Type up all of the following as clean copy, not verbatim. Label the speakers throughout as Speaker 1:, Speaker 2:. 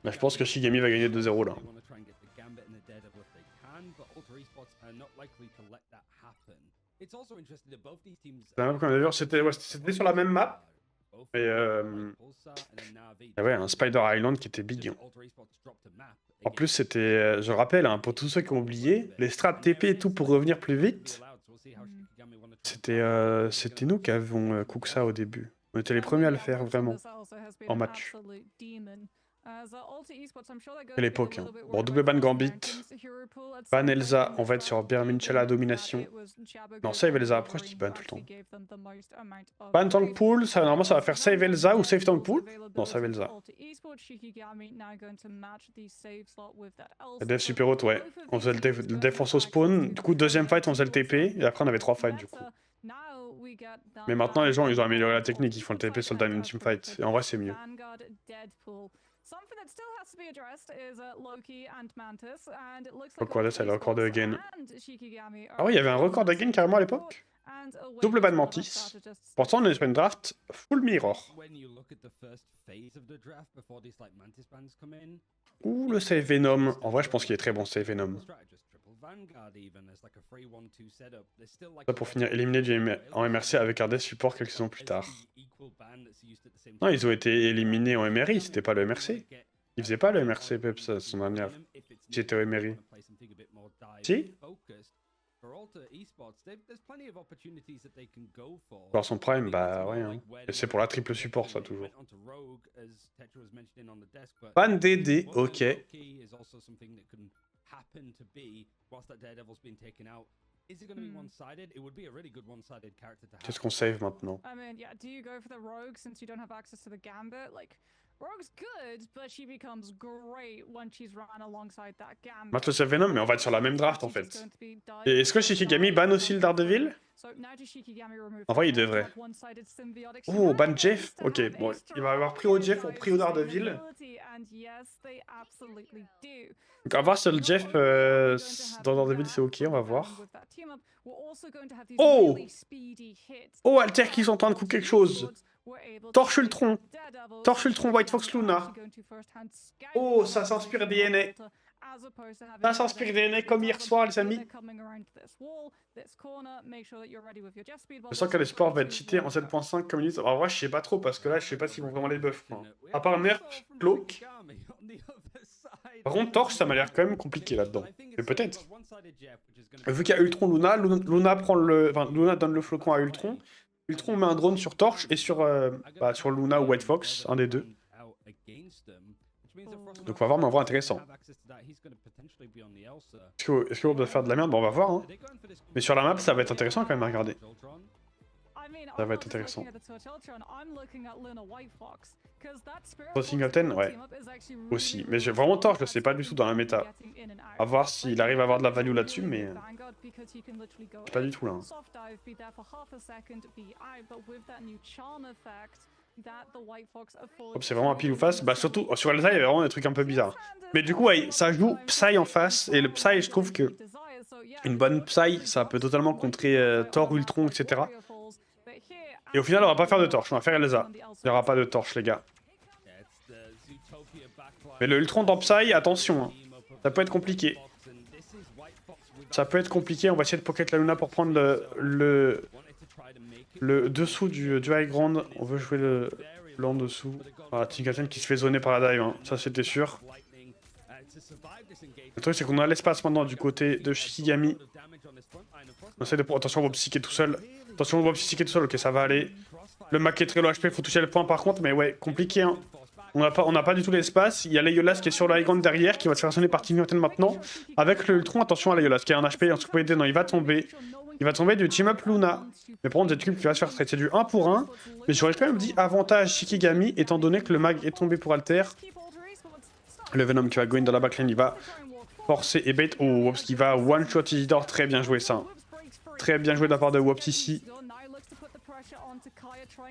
Speaker 1: Là, je pense que Shigami va gagner 2-0 là. C'était sur la même map. Et ouais, un Spider Island qui était big. En plus, c'était, je rappelle, hein, pour tous ceux qui ont oublié, les strats TP et tout pour revenir plus vite, c'était nous qui avions cook ça au début. On était les premiers à le faire vraiment en match. À l'époque. Hein. Bon, double ban Gambit. Ban Elsa, on va être sur Berminchella Domination. Non, save Elsa, après je dis ban tout le temps. Ban Tank Pool, ça, normalement ça va faire save Elsa ou save Tank Pool. Non, save Elsa. La dev super haute, ouais. On faisait le défense au spawn. Du coup, deuxième fight, on faisait le TP. Et après, on avait 3 fights du coup. Mais maintenant, les gens, ils ont amélioré la technique. Ils font le TP sur le Diamond Team Fight. Et en vrai, c'est mieux. Pourquoi là, c'est le record de gain. Ah ouais, il y avait un record de gain carrément à l'époque. Double ban Mantis. Pourtant, on est sur une draft full mirror. Ouh, le save Venom. En vrai, je pense qu'il est très bon, save Venom. Ça pour finir éliminé en MRC avec RD support quelques saisons plus tard. Non, ils ont été éliminés en MRI, c'était pas le MRC. Ils faisaient pas le MRC, Peps, la saison dernière. J'étais au MRI. Si? Voir son prime, bah ouais. Hein. C'est pour la triple support, ça, toujours. Ban DD, ok. Qu'est-ce qu'on save maintenant? Match le Venom, mais on va être sur la même draft en fait. Et est-ce que Shikigami ban aussi le Daredevil? En vrai, il devrait. Oh, ban Jeff? Ok, bon, il va avoir pris au Jeff ou pris au Daredevil. Donc, on va voir si le Jeff dans Daredevil c'est ok, on va voir. Oh! Oh, Alter qui sont en train de couper quelque chose. Torche Ultron. Torche Ultron, White Fox Luna. Oh, ça s'inspire DNA. Ça s'inspire DNA comme hier soir, les amis. Je sens que le sport va être cheaté en 7.5 comme minutes. En vrai, je sais pas trop parce que là, je sais pas s'ils vont vraiment les buffs. À part Nerf, Cloak. Par contre, Torche, ça m'a l'air quand même compliqué là-dedans. Mais peut-être. Vu qu'il y a Ultron, Luna prend le. Enfin, Luna donne le flocon à Ultron. Ultron met un drone sur Torche et sur Luna ou White Fox, un des deux. Donc on va voir, mais en vrai intéressant. Est-ce qu'on doit faire de la merde? Bon, on va voir. Hein. Mais sur la map, ça va être intéressant quand même à regarder. Ça va être intéressant. Singleton, ouais. Aussi. Mais j'ai vraiment Torche, je sais pas du tout dans la méta. À voir s'il arrive à avoir de la value là-dessus, mais... pas du tout là. Hein. C'est vraiment un pile ou face. Bah surtout, sur Elsa, il y avait vraiment des trucs un peu bizarres. Mais du coup, ouais, ça joue Psy en face. Et le Psy, je trouve que... une bonne Psy, ça peut totalement contrer Thor, Ultron, etc. Et au final, on va pas faire de torche, on va faire Elsa. Il n'y aura pas de torche, les gars. Mais le Ultron dans Psy, attention. Hein. Ça peut être compliqué. Ça peut être compliqué, on va essayer de pocket la Luna pour prendre le dessous du high ground. On veut jouer le en dessous. Voilà, Tinkaten qui se fait zoner par la dive, hein. Ça c'était sûr. Le truc c'est qu'on a l'espace maintenant du côté de Shikigami. On essaie de... Attention, on va psycher tout seul. Attention, on va psycher tout seul, ok ça va aller. Le Mac est très low HP, faut toucher le point par contre, mais ouais, compliqué hein. On n'a pas du tout l'espace. Il y a Leiolas qui est sur le high ground derrière, qui va se faire sonner par Tinkaten maintenant. Avec le Ultron, attention à Leiolas qui a un HP, non, il va tomber. Il va tomber du team up Luna. Mais par contre, Zcube qui va se faire traiter. C'est du 1 pour 1. Mais j'aurais quand même dit avantage Shikigami, étant donné que le mag est tombé pour Alter. Le Venom qui va go in dans la backlane, il va forcer et bait. Oh, Wops qui va one-shot Isidore. Très bien joué ça. Très bien joué de la part de Wops ici.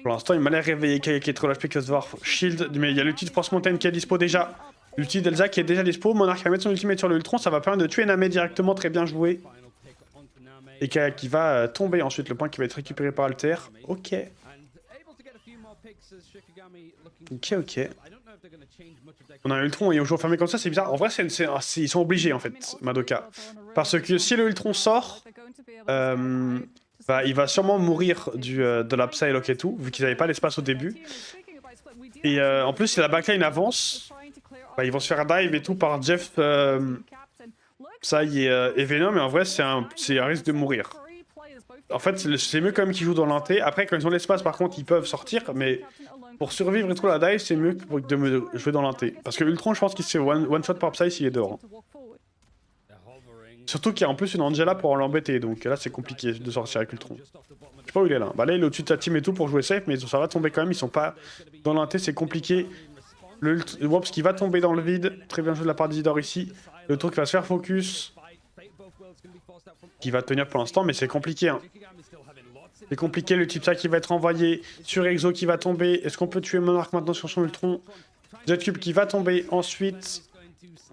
Speaker 1: Pour l'instant, il m'a l'air réveillé. Kaya qui est trop HP que se voir. Shield, mais il y a l'ulti de Force Mountain qui est dispo déjà. L'ulti d'Elsa qui est déjà dispo. Monarch va mettre son ultimate sur le Ultron. Ça va permettre de tuer Name directement. Très bien joué. Et Kaya qui va tomber ensuite. Le point qui va être récupéré par Alter. Ok. Ok, ok. On a un Ultron et on joue fermé comme ça, c'est bizarre. En vrai, ils sont obligés en fait, Madoka. Parce que si le Ultron sort, bah, il va sûrement mourir de la Psylocke et tout, vu qu'ils n'avaient pas l'espace au début. Et en plus, si la backline avance, bah, ils vont se faire dive et tout par Jeff, Psy et Venom, et en vrai, c'est un risque de mourir. En fait, c'est mieux quand même qu'ils jouent dans l'inté. Après, quand ils ont l'espace, par contre, ils peuvent sortir, mais pour survivre et tout la dive, c'est mieux de jouer dans l'inté. Parce que Ultron, je pense qu'il se fait one shot par Psy s'il est dehors. Surtout qu'il y a en plus une Angela pour l'embêter, donc là, c'est compliqué de sortir avec Ultron. Je sais pas où il est là. Bah là, il est au-dessus de sa team et tout pour jouer safe, mais ça va tomber quand même. Ils sont pas dans l'inté, c'est compliqué. Le Wops qui va tomber dans le vide. Très bien joué de la part d'Isidore ici. Le truc va se faire focus. Qui va tenir pour l'instant, mais c'est compliqué. Hein. C'est compliqué, le type ça qui va être envoyé sur Exo qui va tomber. Est-ce qu'on peut tuer Monarch maintenant sur son Ultron? Z-Cube qui va tomber ensuite.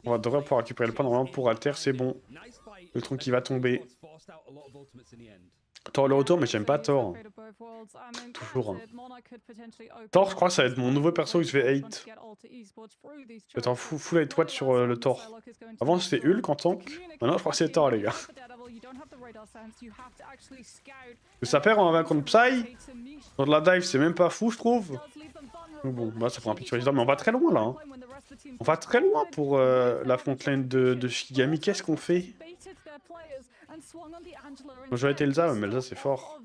Speaker 1: On va devrait pouvoir récupérer le point normalement pour Alter, c'est bon. Ultron qui va tomber. Thor le retour, mais j'aime pas Thor. Toujours. Hein. Thor, je crois que ça va être mon nouveau perso XV8. Je vais être en full 8 watts sur le Thor. Avant c'était Hulk en tank. Maintenant je crois que c'est Thor les gars. Ça perd en 20 contre Psy. Dans de la dive c'est même pas fou je trouve. Donc bon, bah ça prend un pic sur les mais on va très loin là. Hein. On va très loin pour la frontline de Shikigami. Qu'est-ce qu'on fait? J'aurais été Elsa, mais Elsa c'est fort.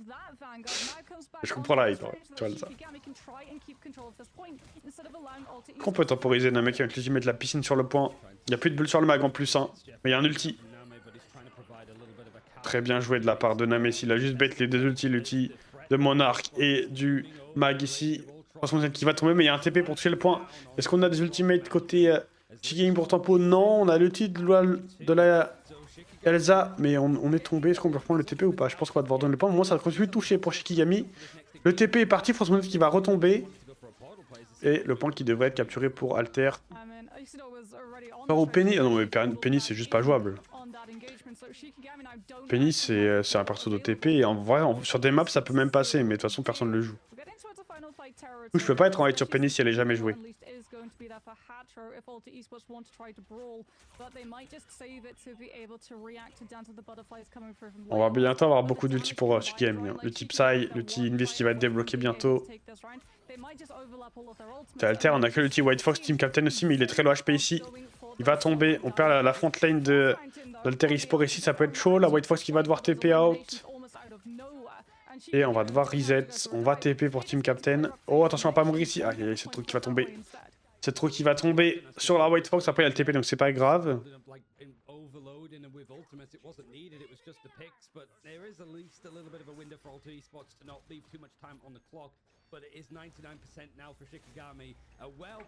Speaker 1: Je comprends la hype, tu vois Elsa. Qu'on peut temporiser Namek avec l'ultimate de la piscine sur le point. Il n'y a plus de bulle sur le mag en plus, hein. Mais il y a un ulti. Très bien joué de la part de Namek. Il a juste bait les deux ultis, l'ulti de Monarch et du mag ici. Qui va tomber, mais il y a un TP pour toucher le point. Est-ce qu'on a des ultimates côté Shikigami pour tempo? Non, on a l'ulti de la Elsa, mais on est tombé. Est-ce qu'on peut reprendre le TP ou pas? Je pense qu'on va devoir donner le point. Au moment, ça continue de toucher pour Shikigami. Le TP est parti, Frostmourne qui va retomber. Et le point qui devrait être capturé pour Alter. Alors au Penny, non mais Penny c'est juste pas jouable. Penny c'est un perso de TP et en vrai sur des maps ça peut même passer, mais de toute façon personne ne le joue. Je peux pas être en raid sur Penny si elle est jamais jouée. On va bientôt avoir beaucoup d'ulti pour Shikigami. Hein. Le type Psy, l'ulti Invis qui va être débloqué bientôt. Alter, on a que l'ulti White Fox, Team Captain aussi, mais il est très low HP ici. Il va tomber, on perd la front lane d'Alter eSport ici, ça peut être chaud. La White Fox qui va devoir TP out. Et on va devoir reset, on va TP pour Team Captain. Oh attention à pas mourir ici, ah c'est le truc qui va tomber. C'est le truc qui va tomber sur la White Fox, après il y a le TP donc c'est pas grave.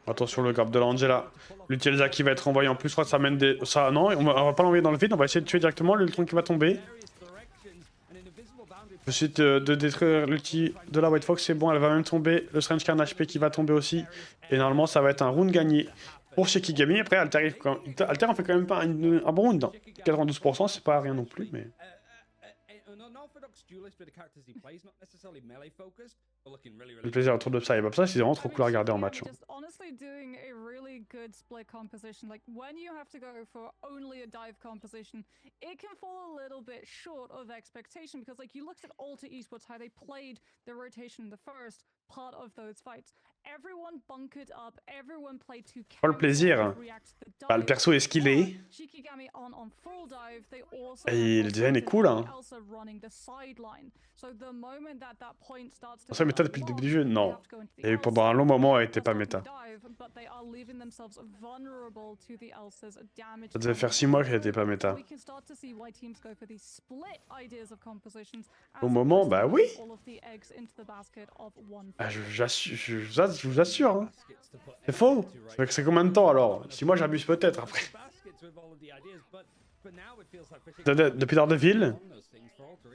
Speaker 1: Attention le grab de l'Angela. L'Utilza qui va être envoyé en plus, je crois que ça mène des... Ça, non, on va pas l'envoyer dans le vide, on va essayer de tuer directement l'Ultron qui va tomber. J'essaie de détruire l'ulti de la White Fox, c'est bon, elle va même tomber. Le Strange Carn HP qui va tomber aussi. Et normalement, ça va être un round gagné pour Shikigami. Après, Alter en fait quand même pas un bon round. Hein. 92%, c'est pas rien non plus, mais... Le plaisir autour de ça et ça, c'est vraiment trop cool à regarder en match. Hein.
Speaker 2: It can fall a little bit short of expectation because like you looked at Alter Esports how they played the rotation in the first part of those fights. Everyone bunkered up, everyone played to
Speaker 1: le plaisir. Bah, le perso est skillé. Et le design est cool. Hein. Ça méta depuis le début du jeu? Non. Et pendant un long moment, elle était pas méta. Ça devait faire 6 mois qu'elle était pas méta. Au moment, bah oui. Ah, je vous assure. Hein. C'est faux. C'est combien de temps alors? 6 mois, j'abuse peut-être après. Depuis Daredevil?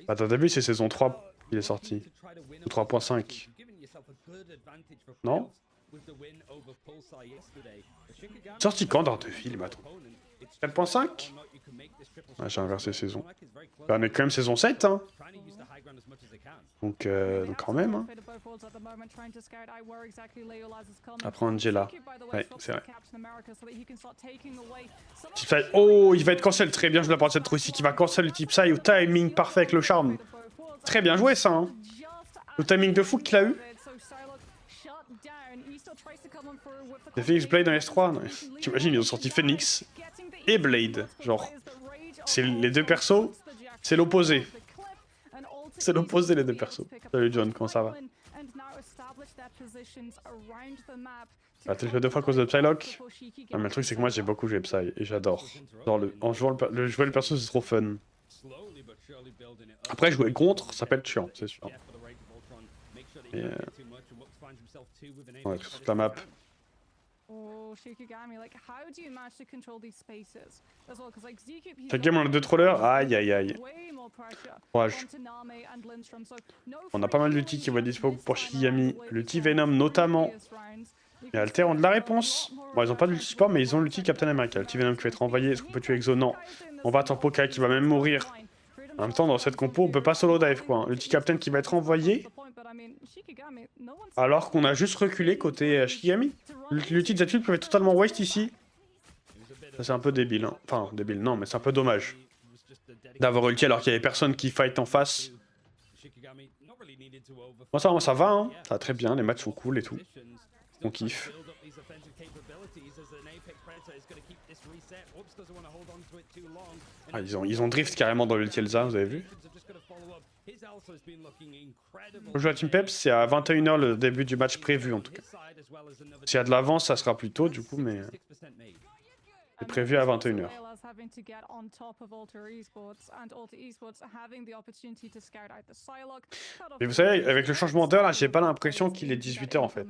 Speaker 1: Bah, Daredevil, c'est saison 3 il est sorti. Ou 3.5. Non? Sorti quand Daredevil, maintenant? 4.5? Ouais, j'ai inversé saison. Bah, on est quand même saison 7, hein. Donc quand même. Hein. Après Angela. Ouais, c'est vrai. Tipsy. Oh, il va être cancel. Très bien joué la part de cette Russie qui va cancel le Tipsy au timing parfait avec le charme. Très bien joué ça. Hein. Le timing de fou qu'il a eu. C'est Phoenix Blade dans S3. T'imagines, ils ont sorti Phoenix et Blade. Genre, c'est les deux persos, c'est l'opposé. C'est l'opposé les deux persos. Salut John, comment ça va? Ah, t'as joué 2 fois à cause de Psylocke? Non, mais le truc c'est que moi j'ai beaucoup joué Psy et j'adore. En jouant jouer le perso c'est trop fun. Après jouer contre ça peut être chiant, c'est sûr. Et ouais, toute la map. Chaque game on a 2 trollers, aïe aïe aïe. Courage. On a pas mal d'ultis qui vont être dispo pour Shikigami. L'ulti Venom notamment. Et Alter ont de la réponse. Bon, ils ont pas d'ulti support, mais ils ont l'ulti Captain America. L'ulti Venom qui va être envoyé. Est-ce qu'on peut tuer Exo? Non. On va Tempo Kai qui va même mourir. En même temps, dans cette compo, on peut pas solo dive quoi. L'ulti Captain qui va être envoyé. Alors qu'on a juste reculé côté Shikigami. L'ulti de Zetfield peut être totalement waste ici. Ça c'est un peu débile. Hein. Enfin, débile non, mais c'est un peu dommage. D'avoir ulti alors qu'il y avait personne qui fight en face. Moi ça va, hein. Ça va très bien, les matchs sont cool et tout. On kiffe. Ah, ils ont drift carrément dans l'ulti Elsa, vous avez vu? On joue à Team Peps, c'est à 21 h le début du match prévu en tout cas. S'il y a de l'avance, ça sera plus tôt du coup, mais c'est prévu à 21 h. Mais vous savez, avec le changement d'heure là, j'ai pas l'impression qu'il est 18 h en fait.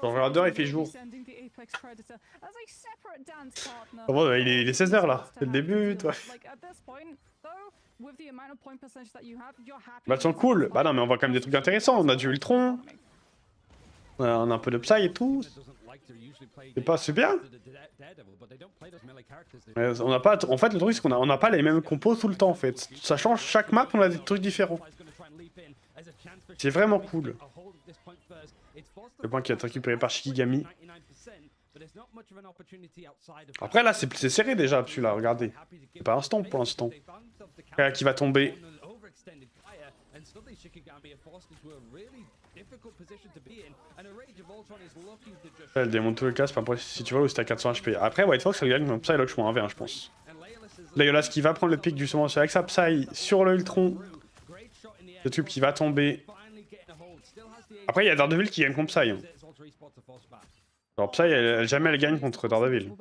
Speaker 1: Le regardeur il fait jour. Oh, bon, il est 16 h là, c'est le début toi. Bah elles sont cool. Bah non mais on voit quand même des trucs intéressants, on a du Ultron. On a un peu de Psy et tout. C'est pas super. On n'a pas. En fait, le truc c'est qu'on n'a pas les mêmes compos tout le temps en fait. Ça change chaque map, on a des trucs différents. C'est vraiment cool. Le point qui va être récupéré par Shikigami. Après là, c'est serré déjà celui-là. Regardez. C'est pas un stomp pour l'instant. Qui va tomber. Elle démonte tout le casse, si tu vois où c'était à 400 HP. Après, White Fox, elle gagne comme Psylocke, je suis 1v1, je pense. Legolas qui va prendre le pic justement avec sa Psy sur le Ultron. Le tube qui va tomber. Après, il y a Daredevil qui gagne contre Psy. Hein. Alors, Psy, jamais elle gagne contre Daredevil.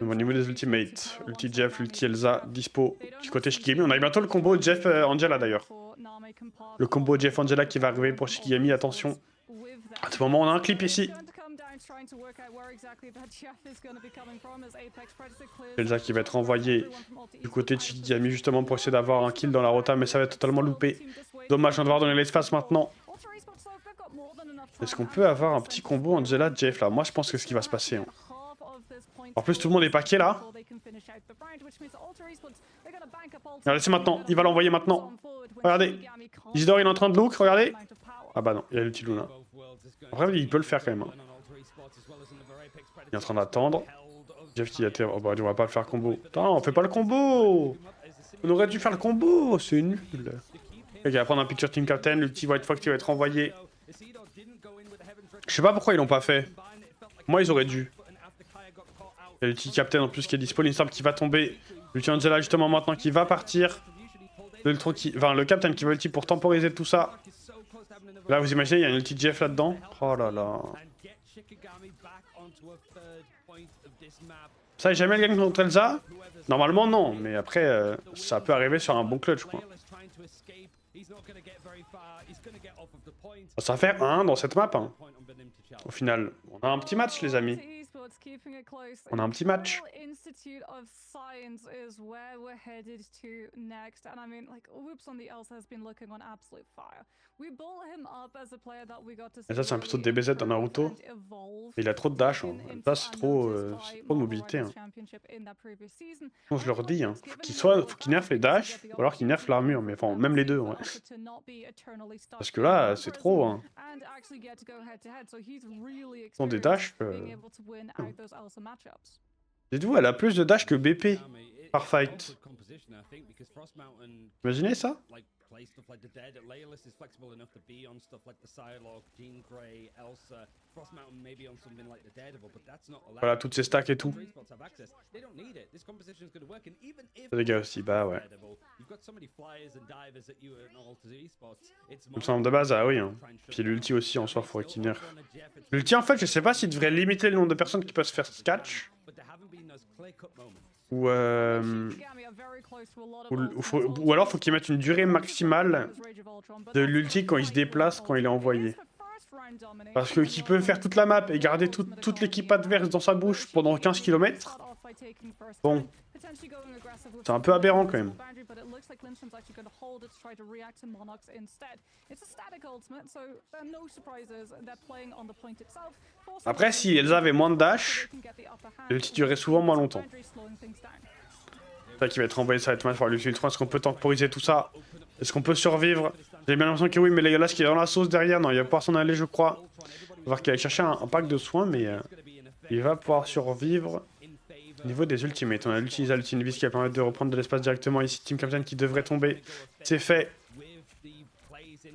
Speaker 1: Au niveau des ultimates, ulti Jeff, ulti Elsa, dispo du côté Shikigami. On a bientôt le combo Jeff Angela d'ailleurs. Le combo Jeff Angela qui va arriver pour Shikigami, attention. À ce moment, on a un clip ici. Elsa qui va être envoyée du côté de Shikigami justement pour essayer d'avoir un kill dans la rota, mais ça va être totalement loupé. Dommage, on va devoir donner l'espace maintenant. Est-ce qu'on peut avoir un petit combo Angela Jeff là? Moi je pense que c'est ce qui va se passer. Hein. En plus tout le monde est paqué là. Regardez c'est maintenant, il va l'envoyer maintenant. Regardez, Isidore il est en train de look, regardez. Ah bah non, il a l'ulti Luna. Après il peut le faire quand même. Hein. Il est en train d'attendre. Jeff qui a été... Oh bah on va pas le faire combo. Putain, on fait pas le combo. On aurait dû faire le combo, c'est nul. Il va prendre un picture Team Captain, l'ulti White Fox qui va être envoyé. Je sais pas pourquoi ils l'ont pas fait. Moi ils auraient dû. Il y a l'ulti Captain en plus qui est dispo, l'instant qui va tomber. L'ulti Angela justement maintenant qui va partir. Le Captain qui va ulti pour temporiser tout ça. Là vous imaginez il y a un ulti Jeff là-dedans. Oh là là. Ça jamais le gagne contre Elsa? Normalement non, mais après ça peut arriver sur un bon clutch quoi. Ça va faire 1 dans cette map. Hein. Au final, on a un petit match les amis. On a un petit match. Et ça c'est un perso de DBZ dans Naruto. Il a trop de dash, hein. Ça, c'est trop de mobilité, hein. Bon, je leur dis, hein. Faut qu'ils nerfent les dash, ou alors qu'ils nerfent l'armure, mais enfin, même les deux, ouais. Parce que là, c'est trop, hein. Ils ont des dash. Dites-vous, elle a plus de dash que BP par fight. Imaginez ça? Voilà, toutes ces stacks et tout. Ça dégâts aussi, bah ouais. Il me semble de base, ah oui. Hein. Puis l'ulti aussi, en soi, faudrait qu'il nerf. L'ulti, en fait, je sais pas s'il devrait limiter le nombre de personnes qui peuvent se faire catch. Ou alors faut qu'il mette une durée maximale de l'ulti quand il se déplace, quand il est envoyé. Parce que qu'il peut faire toute la map et garder toute l'équipe adverse dans sa bouche pendant 15 km. Bon. C'est un peu aberrant quand même. Après, si Elsa avait moins de dash, l'ulti durait souvent moins longtemps. Ça qui va être envoyé, ça va être mal pour l'ulti ultra. Est-ce qu'on peut temporiser tout ça? Est-ce qu'on peut survivre? J'ai bien l'impression que oui, mais les gars, qui est dans la sauce derrière, non, il va pouvoir s'en aller, je crois. On va voir qu'il va chercher un pack de soins, mais il va pouvoir survivre. Au niveau des ultimates, on a utilisé l'ulti Invis qui va permettre de reprendre de l'espace directement ici. Team Captain qui devrait tomber. C'est fait.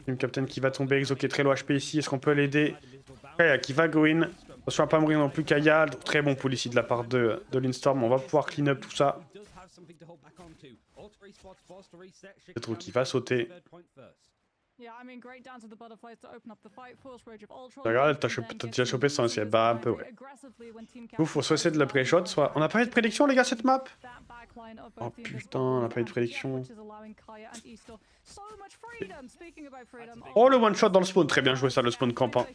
Speaker 1: Team Captain qui va tomber. Exo qui est très low HP ici. Est-ce qu'on peut l'aider? Kaya qui va go in. Attention à pas mourir non plus. Kaya. Très bon pull ici de la part de Lindstorm. On va pouvoir clean up tout ça. C'est trop qui va sauter. Regarde, t'as déjà chopé sans essayer de barrer un peu, ouais. Ouf, faut soit essayer de la pré-shot, soit... On n'a pas eu de prédiction, les gars, cette map? Oh putain, on n'a pas eu de prédiction. Oh, le one-shot dans le spawn. Très bien joué ça, le spawn campant.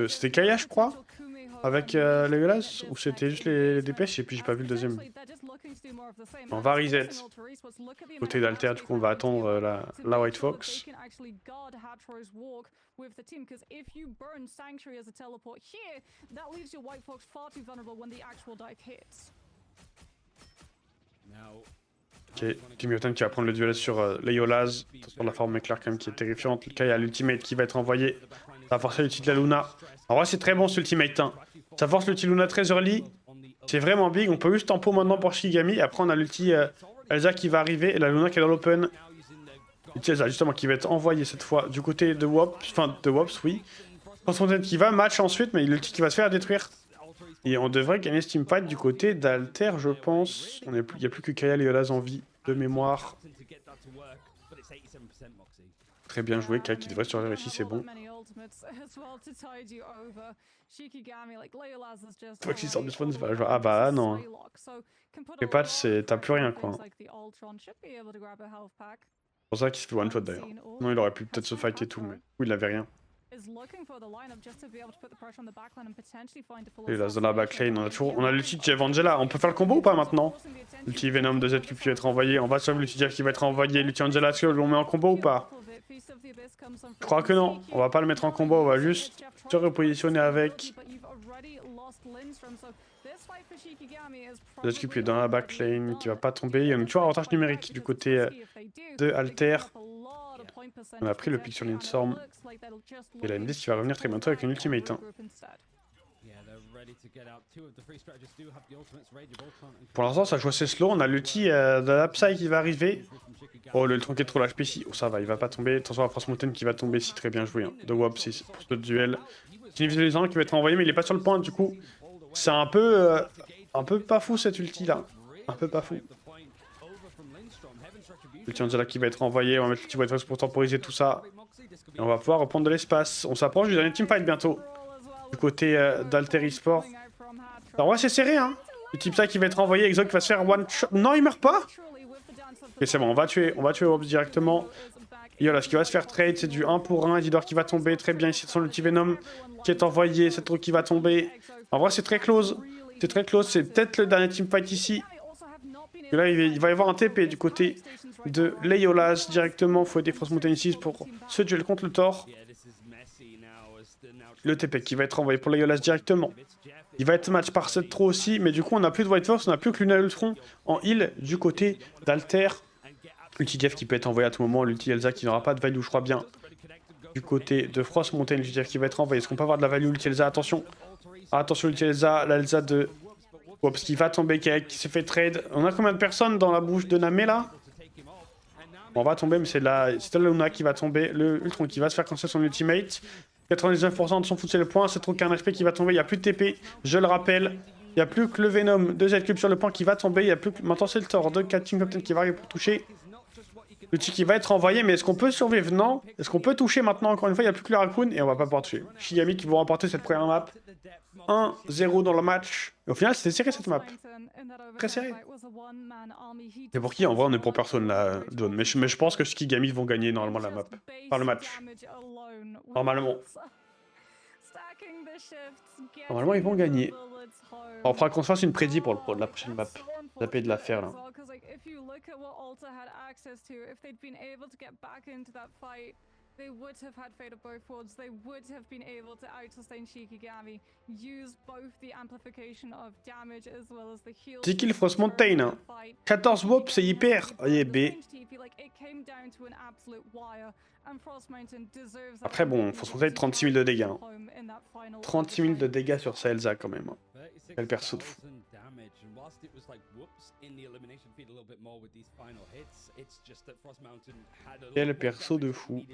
Speaker 1: C'était Kaya, je crois? Avec les glaces? Ou c'était juste les DPS? Et puis j'ai pas vu le deuxième. On va reset. Côté d'Alter, du coup, on va attendre la White Fox. Ok, Team Mutant qui va prendre le duel sur Leolaz. Attention, la forme éclair quand même qui est terrifiante. Le cas, il y a l'ultimate qui va être envoyé. Ça va forcer l'ulti de la Luna. En vrai, c'est très bon ce ultimate. Hein. Ça force l'ulti Luna très early. C'est vraiment big. On peut juste tempo maintenant pour Shigami. Après, on a l'ulti Elsa qui va arriver et la Luna qui est dans l'open. L'ulti Elsa, justement, qui va être envoyé cette fois du côté de Wops. Enfin, de Wops, oui. Transfontaine qui va match ensuite, mais l'ulti qui va se faire détruire. Et on devrait gagner ce teamfight du côté d'Alter, je pense. Il n'y a plus que Kaya Leolaz en vie de mémoire. Très bien joué, Kaya qui devrait survivre ici, c'est bon. Faut qu'il sorte du spawn, c'est pas la joie. Ah bah non. Les patchs, t'as plus rien quoi. C'est pour ça qu'il se fait one shot d'ailleurs. Non, il aurait pu peut-être se fight et tout, mais oui, il avait rien. Et là, dans la backlane, on a l'ulti de Jeff Angela. On peut faire le combo ou pas maintenant? L'ulti Venom de Z qui peut être envoyé. On va sur l'ulti Jeff qui va être envoyé. L'ulti Angela, est-ce qu'on met en combo ou pas? Je crois que non. On va pas le mettre en combo. On va juste se repositionner avec. Z qui est dans la backlane, qui va pas tomber. Il y a toujours un avantage numérique du côté de Alter. On a pris le pick sur Lindstorm. Et la MD qui va revenir très bientôt avec une ultimate. Hein. Pour l'instant, ça joue assez slow. On a l'ulti de la Psy qui va arriver. Oh, le tronquet trop l'HP ici. Oh, ça va, il va pas tomber. Attention à Frost Mountain qui va tomber ici. Très bien joué. Hein. De Wops pour ce duel. Une visualisant qui va être envoyé, mais il est pas sur le point. Du coup, c'est un peu pas fou cette ulti là. Un peu pas fou. L'ulti Angela qui va être envoyé. On va mettre l'ulti White Fox pour temporiser tout ça. Et on va pouvoir reprendre de l'espace. On s'approche du dernier teamfight bientôt. Du côté d'Alter eSport. Alors ouais, c'est serré, hein. Le type ça qui va être envoyé, Exo qui va se faire one shot. Non, il meurt pas. Ok, c'est bon, on va tuer Wops directement. Yola, ce qui va se faire trade, c'est du 1 pour 1. Edidor qui va tomber, très bien. Ici, c'est l'ulti Venom qui est envoyé. C'est trop qui va tomber. En vrai, c'est très close. C'est très close. C'est peut-être le dernier teamfight ici. Et là, il va y avoir un TP du côté de Leolaz directement. Il faut aider Frost Mountain 6 pour ce duel contre le Thor. Le TP qui va être envoyé pour Legolas directement. Il va être match par 7 trop aussi, mais du coup on n'a plus de White Force, on n'a plus que Luna Ultron en heal du côté d'Alter. Ulti Jeff qui peut être envoyé à tout moment, l'ulti Elsa qui n'aura pas de value, je crois bien. Du côté de Frost Mountain, l'ulti Jeff qui va être envoyé. Est-ce qu'on peut avoir de la value ulti Elsa? Attention. Attention l'ulti Elsa, la Elsa de Wops qui va tomber, qui s'est fait trade. On a combien de personnes dans la bouche de Name là? On va tomber, mais c'est la Luna qui va tomber. Le Ultron qui va se faire cancel son ultimate. 99% de son foot, c'est le point. C'est trop qu'un HP qui va tomber. Il n'y a plus de TP, je le rappelle. Il n'y a plus que le Venom de Z-Cube sur le point qui va tomber. Il n'y a plus que... Maintenant, c'est le Thor de Catching Captain qui va arriver pour toucher. L'outil qui va être envoyé, mais est-ce qu'on peut survivre? Non. Est-ce qu'on peut toucher maintenant? Encore une fois, il n'y a plus que le Raccoon et on va pas pouvoir toucher. Shigami qui vont remporter cette première map. 1-0 dans le match. Et au final, c'était serré cette map. Très serré. Et pour qui? En vrai, on est pour personne là, John. Mais je pense que Shigami vont gagner normalement la map. Par le match. Normalement. Normalement, ils vont gagner. On fera qu'on se fasse une prédit pour la prochaine map. Ça peut de la faire là. They would have had Fate of both worlds. They would have been able to out-sustain Shikigami, use both the amplification of damage as well as the heal. 10 kills Frost Mountain. 14 Wops, c'est hyper. Oh B. Après bon, Frost Mountain 36 000 de dégâts. 36 000 de dégâts sur sa Elsa quand même. Quel perso de fou. Quel perso de fou.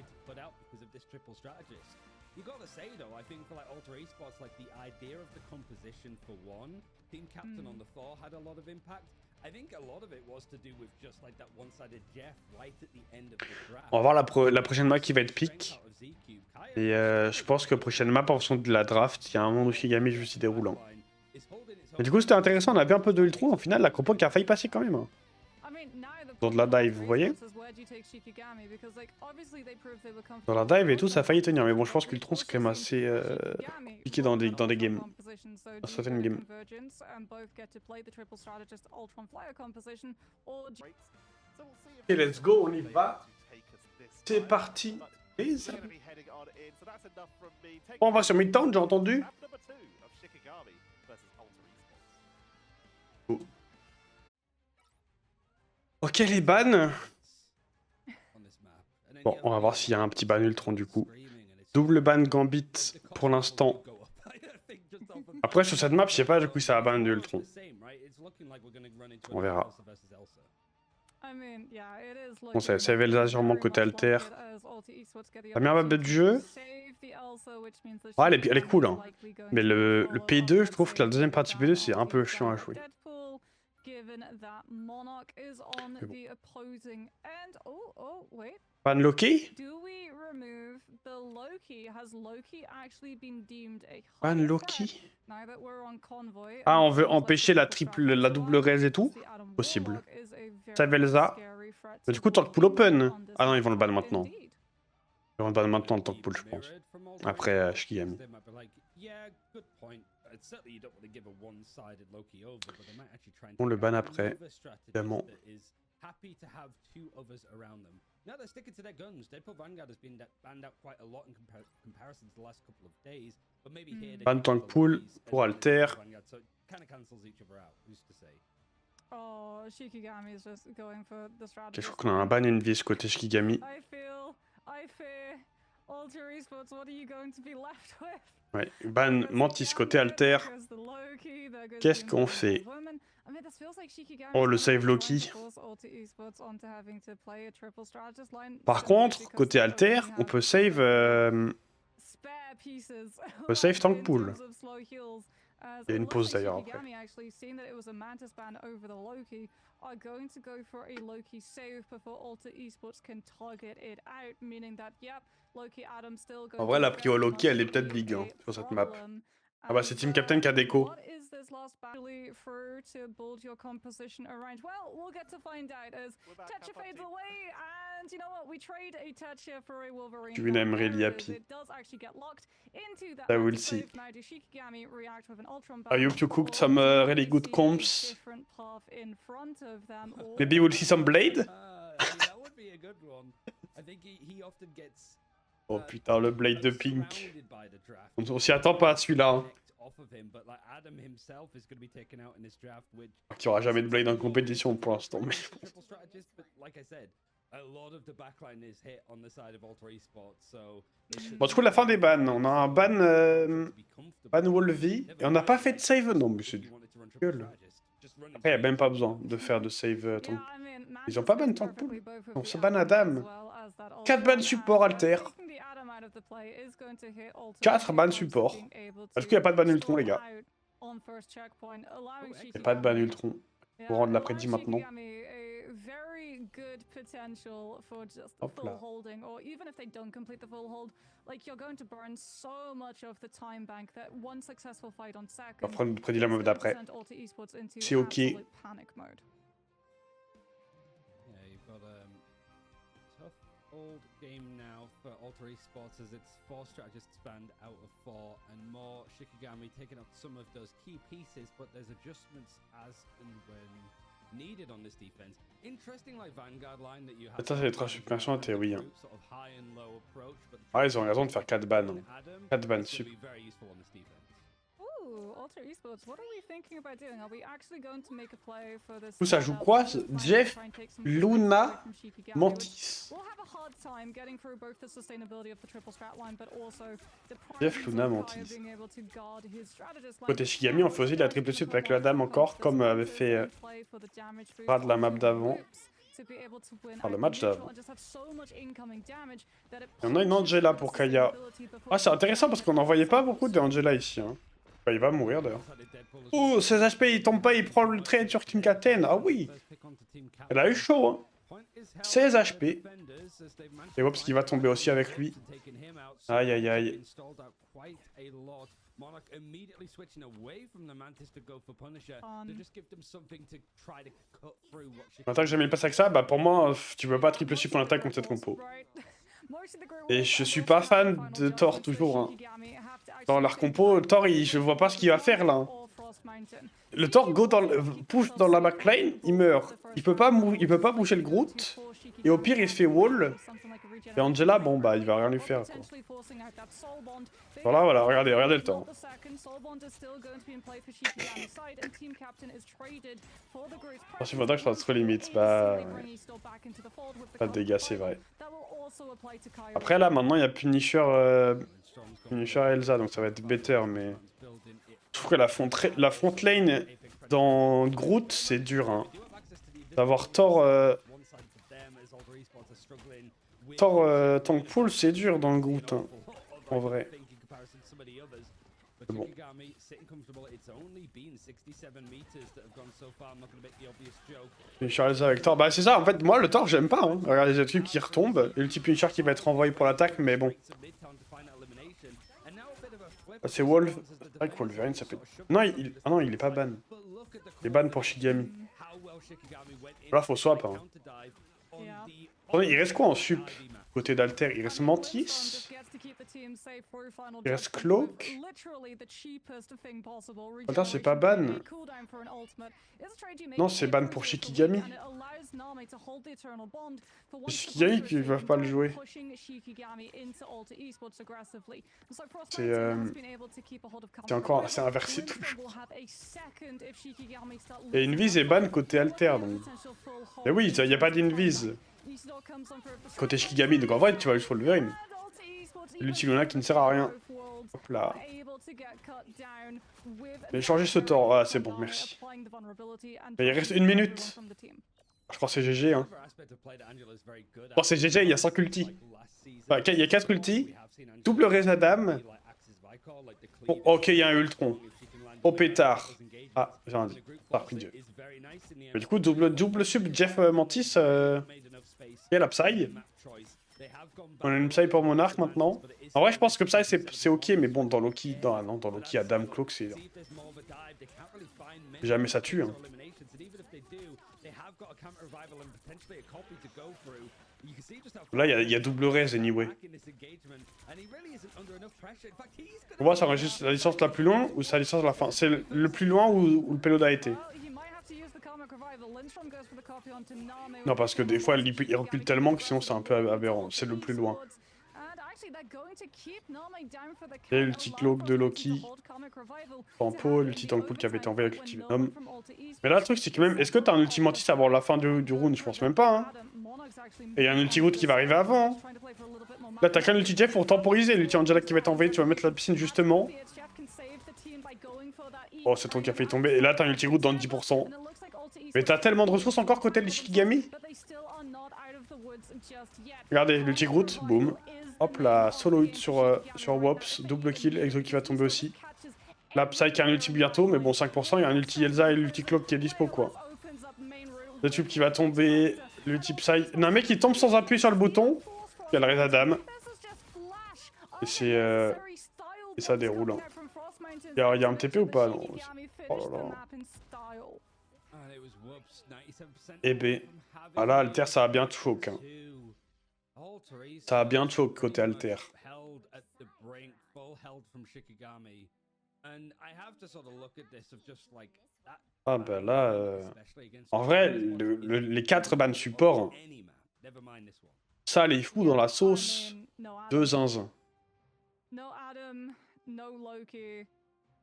Speaker 1: You gotta say though, I think for like Alter Esports, like the idea of the composition for one, Team Captain on the Thor had a lot of impact. I think a lot of it was to do with just like that one-sided Jeff right at the end of the draft. On va voir la prochaine map qui va être pick. Et je pense que prochaine map en fonction de la draft, il y a un monde où Shigami juste s'y déroulant. Mais du coup c'était intéressant, on avait un peu de Ultron, au final la compo qui a failli passer quand même. Dans de la dive, vous voyez? Dans la dive et tout, ça a failli tenir. Mais bon, je pense que l'Ultron, c'est quand même assez piqué dans des games. Dans certaines games. Et let's go, on y va. C'est parti. On va sur Midtown, j'ai entendu. Oh. Ok, les bans. Bon, on va voir s'il y a un petit ban Ultron du coup. Double ban Gambit pour l'instant. Après, sur cette map, je sais pas du coup ça va ban Ultron. On verra. Bon, c'est Elsa sûrement côté Alter. La meilleure map du jeu. Ah, elle est cool, hein. Mais le P2, je trouve que la deuxième partie P2, c'est un peu chiant à jouer. Ban Loki? Ban Loki? Ah, on veut empêcher la double raise et tout? Possible. Save Elsa. Mais du coup, Tank Pool open. Ah non, ils vont le ban maintenant. Ils vont le ban maintenant, le Tank Pool, je pense. Après Shikigami. On le ban après, évidemment. Now they're sticking to their guns. Deadpool Vanguard has been banned out quite a lot in comparison to the last couple of days. But maybe here ban Tank Pool pour Alter. So it kind of cancels each other out. Who's to say? Oh, Shikigami is just going for the strategy. Je crois qu'on a un ban Envious côté Shikigami. I fear Alter Esports, what are you going to be left with? Ouais, ban Mantis côté Alter. Qu'est-ce qu'on fait? Oh, le save Loki. Par contre, côté Alter, on peut save Tank Pool. Il y a une pause d'ailleurs après. En vrai, la prio Loki, elle est peut-être big hein, sur cette map. Ah bah c'est Team Captain qui a déco. Tu n'aimes really happy. I will see. I hope you cooked some really good comps. Maybe we'll see some blade? Oh putain, le Blade de Pink. On s'y attend pas à celui-là. Hein. Il n'y aura jamais de Blade en compétition pour l'instant. Mais... Bon, du coup, la fin des bans. On a un ban Wolvie. Et on n'a pas fait de save. Non, mais c'est du gueule. Après, il n'y a même pas besoin de faire de save. Tant... Ils ont pas ban tant que pool. On se ban Adam. 4 bans support alter. 4 bans support. Est-ce qu'il n'y a pas de ban Ultron, les gars? Il n'y a pas de ban Ultron. Pour rendre l'après-midi maintenant. Hop là. On va prendre le prédit la meuf d'après. C'est ok.
Speaker 3: Old game now for Alter Esports as its 4 strategists banned out of 4 and more Shikigami taking up some of those key pieces, but there's adjustments as and when needed on this defense. Interesting like Vanguard line that you have.
Speaker 1: Ça, c'est les transformations en théorie. Hein. Ah, ils ont raison de faire 4 bans. 4 bans sup. Où ça joue quoi? Jeff, Luna, Mantis. Jeff, Luna, Mantis. Côté Shigami, on faisait la triple sup avec la dame encore, comme avait fait Brad la map d'avant. Enfin, le match d'avant. Et on a une Angela pour Kaya. Ah, c'est intéressant parce qu'on n'en voyait pas beaucoup d'Angela ici. Hein. Bah, il va mourir d'ailleurs. Oh, 16 HP, il tombe pas, il prend le trade sur Team Captain. Ah oui. Elle a eu chaud, hein. 16 HP. Et Wops qui va tomber aussi avec lui. Aïe, aïe, aïe. Maintenant que j'ai mis le pass avec ça, bah pour moi, tu peux pas triple sup en attaque contre cette compo. Et je suis pas fan de Thor toujours. Hein. Dans leur compo, Thor, je vois pas ce qu'il va faire là. Hein. Le Thor push dans la backline, il meurt. Il peut pas bouger le Groot. Et au pire, il se fait wall. Et Angela, bon bah, il va rien lui faire. Quoi. Voilà, regardez le temps. Je suis content que je fasse trop limite. Bah. Pas de dégâts, c'est vrai. Après, là, maintenant, il y a Punisher et Elsa, donc ça va être better, mais. Je trouve que la front lane dans Groot, c'est dur. Hein. D'avoir Thor. Tank Pool, c'est dur dans le Groot, hein, en vrai. Bon. Punisher avec Thor. Bah c'est ça, en fait, moi le Thor j'aime pas. Hein. Regardez les trucs qui retombent, et le petit Punisher qui va être renvoyé pour l'attaque, mais bon. Ah, c'est Wolf. C'est vrai que Wolverine ça peut... Non, ah non, il est pas ban. Il est ban pour Shigami. Là, faut swap. Hein. Attendez, il reste quoi en sup? Côté d'Alter, il reste Mantis. Il reste Cloak. Attends, c'est pas ban. Non, c'est ban pour Shikigami. Shikigami qui ne peuvent pas le jouer. C'est inversé toujours. Et Invis est ban côté Alter. Donc. Mais oui, il n'y a pas d'Invis. Côté Shikigami, donc en vrai, tu vas juste Wolverine. L'Utilona qui ne sert à rien. Hop là. J'ai changé ce Thor. Ah, c'est bon, merci. Mais il reste 1 minute. Je crois que c'est GG. Hein. Bon, c'est GG, il y a 5 ultis. Enfin, il y a 4 ultis. Double raise Adam. Oh, ok, il y a un Ultron. Oh pétard. Ah, j'ai un dit. Ah, Dieu. Mais du coup, double sub Jeff Mantis. Il y a la Psy. On a une Psy pour Monarch maintenant. En vrai, je pense que Psy c'est ok, mais bon, dans Loki, dans Loki, Adam Cloak, c'est. Jamais ça tue. Hein. Là, il y a double raise anyway. On voit, ça enregistre la licence la plus longue ou sa licence la fin. C'est le plus loin où le payload a été. Non, parce que des fois, il recule tellement que sinon c'est un peu aberrant. C'est le plus loin. Et l'ulti cloak de Loki. Tempo, l'ulti tank pool qui avait été envoyé avec l'ulti Venom. Mais là, le truc, c'est que même... Est-ce que t'as un ulti Mantis avant la fin du round? Je pense même pas, hein. Et il y a un ulti Groot qui va arriver avant. Hein. Là, t'as qu'un ulti Jeff pour temporiser. L'ulti Angela qui va être envoyé, tu vas mettre la piscine justement. Oh, c'est ton qui a failli tomber. Et là, t'as un ulti Groot dans 10%. Mais t'as tellement de ressources encore côté de Shikigami. Regardez, l'ulti Groot, boum. Hop là, solo hit sur Wops, double kill, Exo qui va tomber aussi. Là, Psy qui a un ulti bientôt, mais bon, 5%, il y a un ulti Elsa et l'ulti Cloak qui est dispo, quoi. Le tube qui va tomber, l'ulti Psy... Il y a un mec qui tombe sans appuyer sur le bouton, il y a le raid Adam. Et c'est... Et ça déroule. Hein. Il y a un TP ou pas? Non. Oh là là. Et B. Ah là, Alter, ça a bien choke. Hein. Ça a bien choke côté Alter. Ah bah là... En vrai, les 4 bans support, ça les fout dans la sauce de zinzin.
Speaker 2: No Adam, no Loki.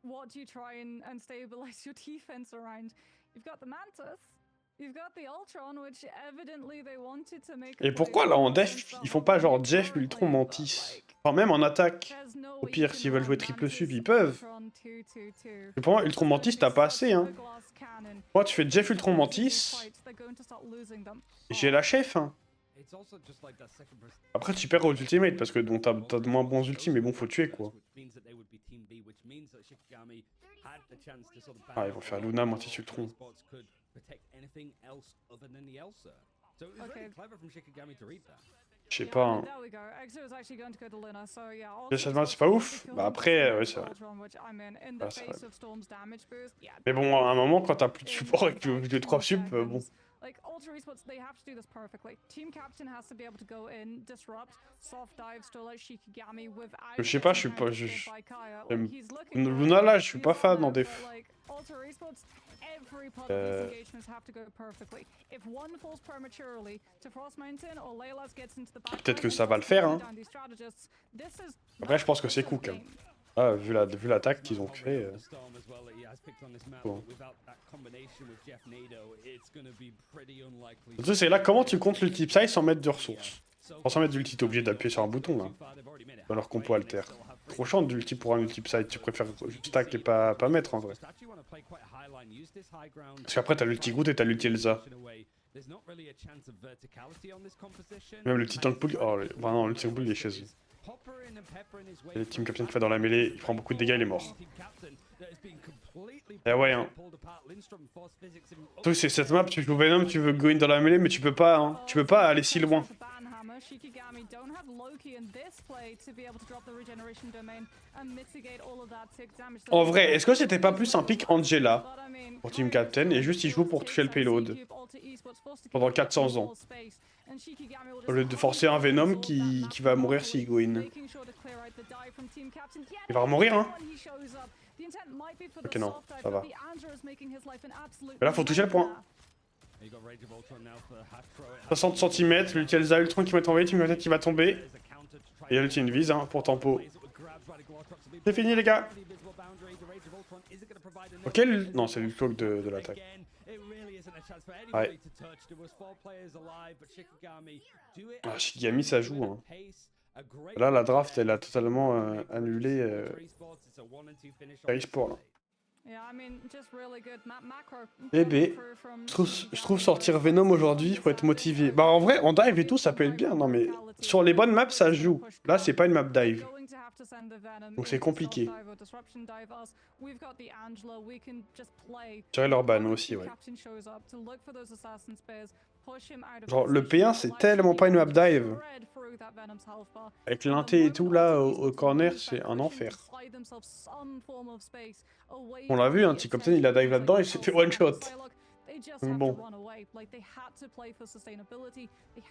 Speaker 2: What do you try and stabilize your defense around? You've got the Mantis, you've got the Ultron, which evidently they wanted to make.
Speaker 1: Et pourquoi là en def, ils font pas genre Jeff, Ultron, Mantis? Enfin même en attaque. Au pire, s'ils veulent jouer triple sub, ils peuvent. Mais pour moi, Ultron Mantis, t'as pas assez, hein. Moi, tu fais Jeff, Ultron, Mantis. J'ai la chef, hein. Après, tu perds aux ultimates parce que bon, t'as de moins bons ultimes, mais bon, faut tuer quoi. Ah, ils vont faire Luna, Mantis, Ultron. Je sais pas. Hein. C'est pas ouf. Bah après, ouais, c'est vrai. Ah, c'est vrai. Mais bon, à un moment, quand t'as plus de support et que tu veux jouer 3 sup, bon.
Speaker 2: Like Ultra Esports, they have to do this perfectly. Team Captain has to be able to go in, disrupt, soft dive, still like Shikigami without.
Speaker 1: Je sais pas, je suis pas. Luna là, je suis pas fan en def. Peut-être que ça va le faire, hein. Après, je pense que c'est cook. Hein. Ah, vu l'attaque qu'ils ont fait. Bon. Le truc, c'est là, comment tu comptes l'ulti Psy sans mettre de ressources? Sans mettre d'ulti, t'es obligé d'appuyer sur un bouton, là. Dans leur compo alter. Trop chiant d'ulti pour un ulti Psy, tu préfères juste stack et pas mettre, en vrai. Parce qu'après, t'as l'ulti Groot et t'as l'ulti Elsa. Même le petit tank pool... Oh, bah non, le tank pool, il est chez eux. Et le Team Captain qui va dans la mêlée, il prend beaucoup de dégâts, il est mort. Et ouais, hein. Le truc, c'est cette map, tu joues Venom, tu veux go in dans la mêlée, mais tu peux pas, hein. Tu peux pas aller si loin. En vrai, est-ce que c'était pas plus un pick Angela pour Team Captain et juste il joue pour toucher le payload pendant 400 ans? Au lieu de forcer un Venom qui va mourir s'il go in. Il va mourir, hein? Ok, non, ça va. Mais là, faut toucher le point. 60 cm, l'ulti Elsa Ultron qui va être envoyé, Team Captain qui va tomber. Et il y a l'ulti Invise hein, pour tempo. C'est fini, les gars. Ok, non, c'est le cloak de l'attaque. Ouais. Ah, Shikigami, ça joue. Hein. Là, la draft, elle a totalement annulé Sport, là. Bébé, je trouve sortir Venom aujourd'hui, faut être motivé. Bah en vrai, en dive et tout, ça peut être bien. Non mais, sur les bonnes maps, ça se joue. Là, c'est pas une map dive. Donc c'est compliqué. Tirer leur ban aussi, ouais. Genre, le P1, c'est tellement pas une map dive. Avec l'inté et tout, là, au corner, c'est un enfer. On l'a vu, hein, T-Captain, il a dive là-dedans, il s'est fait one-shot. Donc bon.